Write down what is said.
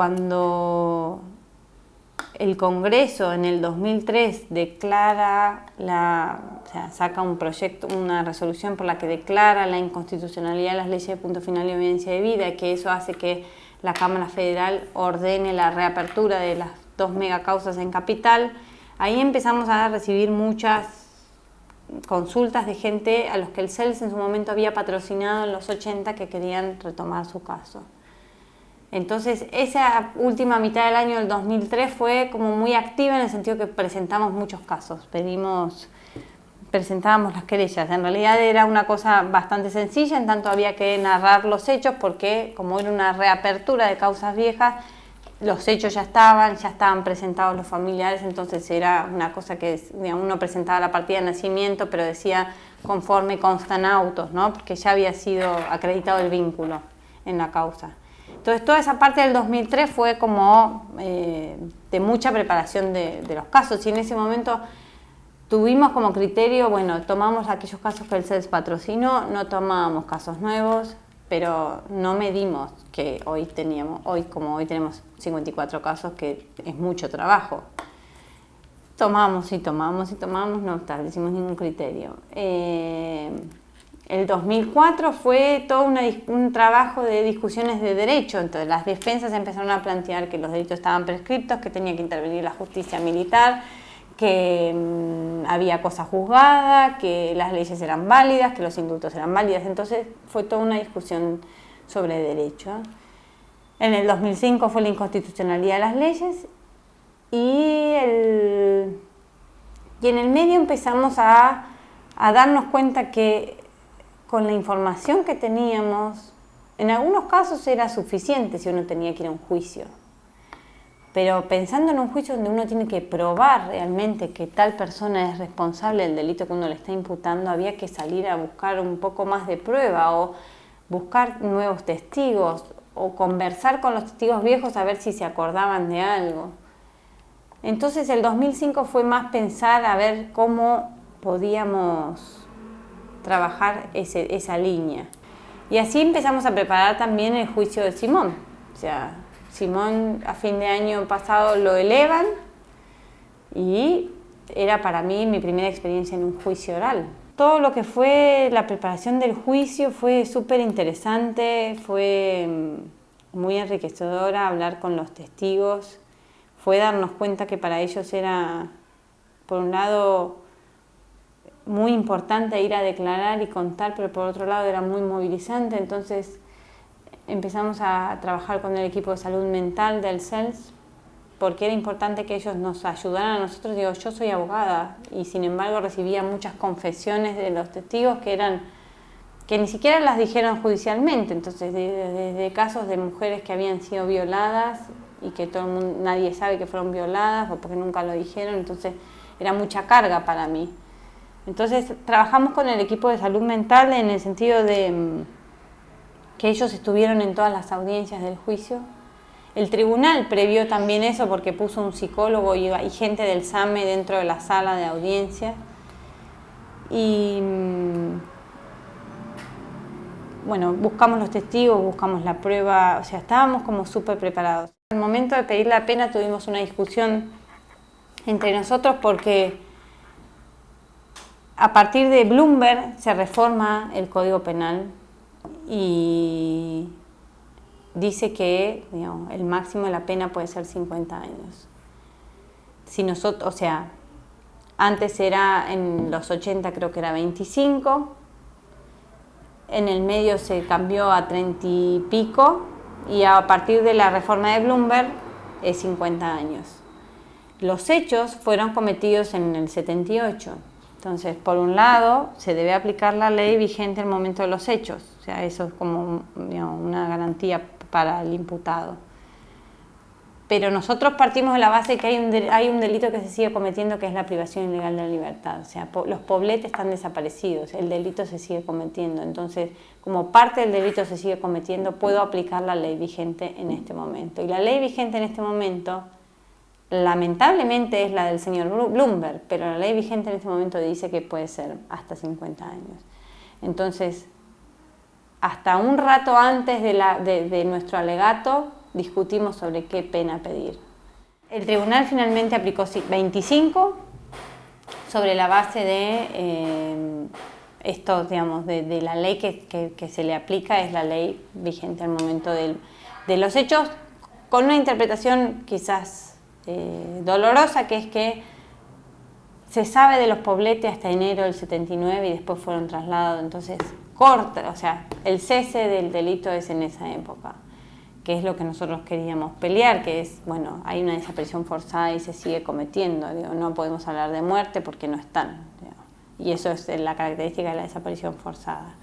cuando el Congreso en el 2003 declara saca un proyecto, una resolución por la que declara la inconstitucionalidad de las leyes de punto final y obediencia de vida, que eso hace que la Cámara Federal ordene la reapertura de las 2 megacausas en Capital, ahí empezamos a recibir muchas consultas de gente a los que el CELS en su momento había patrocinado en los 80 que querían retomar su caso. Entonces, esa última mitad del año del 2003 fue como muy activa en el sentido que presentamos muchos casos, presentábamos las querellas. En realidad era una cosa bastante sencilla, en tanto había que narrar los hechos porque como era una reapertura de causas viejas, los hechos ya estaban presentados los familiares, entonces era una cosa que uno presentaba la partida de nacimiento, pero decía conforme constan autos, ¿no? Porque ya había sido acreditado el vínculo en la causa. Entonces toda esa parte del 2003 fue como de mucha preparación de los casos, y en ese momento tuvimos como criterio, bueno, tomamos aquellos casos que el CELS patrocinó, no tomábamos casos nuevos, pero no medimos que hoy como hoy tenemos 54 casos, que es mucho trabajo. Tomamos, no establecimos ningún criterio. El 2004 fue todo un trabajo de discusiones de derecho. Entonces las defensas empezaron a plantear que los delitos estaban prescriptos, que tenía que intervenir la justicia militar, que había cosa juzgada, que las leyes eran válidas, que los indultos eran válidas. Entonces fue toda una discusión sobre derecho. En el 2005 fue la inconstitucionalidad de las leyes y en el medio empezamos a darnos cuenta que con la información que teníamos, en algunos casos era suficiente si uno tenía que ir a un juicio. Pero pensando en un juicio donde uno tiene que probar realmente que tal persona es responsable del delito que uno le está imputando, había que salir a buscar un poco más de prueba o buscar nuevos testigos o conversar con los testigos viejos a ver si se acordaban de algo. Entonces el 2005 fue más pensar a ver cómo podíamos trabajar esa línea. Y así empezamos a preparar también el juicio de Simón. O sea, Simón a fin de año pasado lo elevan y era para mí mi primera experiencia en un juicio oral. Todo lo que fue la preparación del juicio fue súper interesante, fue muy enriquecedora hablar con los testigos, fue darnos cuenta que para ellos era, por un lado, muy importante ir a declarar y contar, pero por otro lado era muy movilizante. Entonces empezamos a trabajar con el equipo de salud mental del CELS, porque era importante que ellos nos ayudaran a nosotros. Digo, yo soy abogada y sin embargo recibía muchas confesiones de los testigos que ni siquiera las dijeron judicialmente. Entonces desde casos de mujeres que habían sido violadas y que nadie sabe que fueron violadas o porque nunca lo dijeron, entonces era mucha carga para mí. Entonces trabajamos con el equipo de salud mental en el sentido de que ellos estuvieron en todas las audiencias del juicio. El tribunal previó también eso porque puso un psicólogo y gente del SAME dentro de la sala de audiencia. Y bueno, buscamos los testigos, buscamos la prueba, o sea, estábamos como súper preparados. Al momento de pedir la pena tuvimos una discusión entre nosotros porque a partir de Bloomberg se reforma el Código Penal y dice que, digamos, el máximo de la pena puede ser 50 años. Si nosotros, o sea, antes era, en los 80 creo que era 25, en el medio se cambió a 30 y pico y a partir de la reforma de Bloomberg es 50 años. Los hechos fueron cometidos en el 78. Entonces, por un lado, se debe aplicar la ley vigente en el momento de los hechos. O sea, eso es como, digamos, una garantía para el imputado. Pero nosotros partimos de la base de que hay un delito que se sigue cometiendo, que es la privación ilegal de la libertad. O sea, los pobletes están desaparecidos, el delito se sigue cometiendo. Entonces, como parte del delito se sigue cometiendo, puedo aplicar la ley vigente en este momento. Y la ley vigente en este momento, lamentablemente, es la del señor Bloomberg, pero la ley vigente en este momento dice que puede ser hasta 50 años. Entonces, hasta un rato antes de nuestro alegato, discutimos sobre qué pena pedir. El tribunal finalmente aplicó 25 sobre la base de esto, digamos, de la ley que se le aplica, es la ley vigente al momento de los hechos, con una interpretación quizás dolorosa, que es que se sabe de los Poblete hasta enero del 79 y después fueron trasladados, entonces corta, o sea, el cese del delito es en esa época, que es lo que nosotros queríamos pelear, que es, bueno, hay una desaparición forzada y se sigue cometiendo, digo, no podemos hablar de muerte porque no están, digo, y eso es la característica de la desaparición forzada.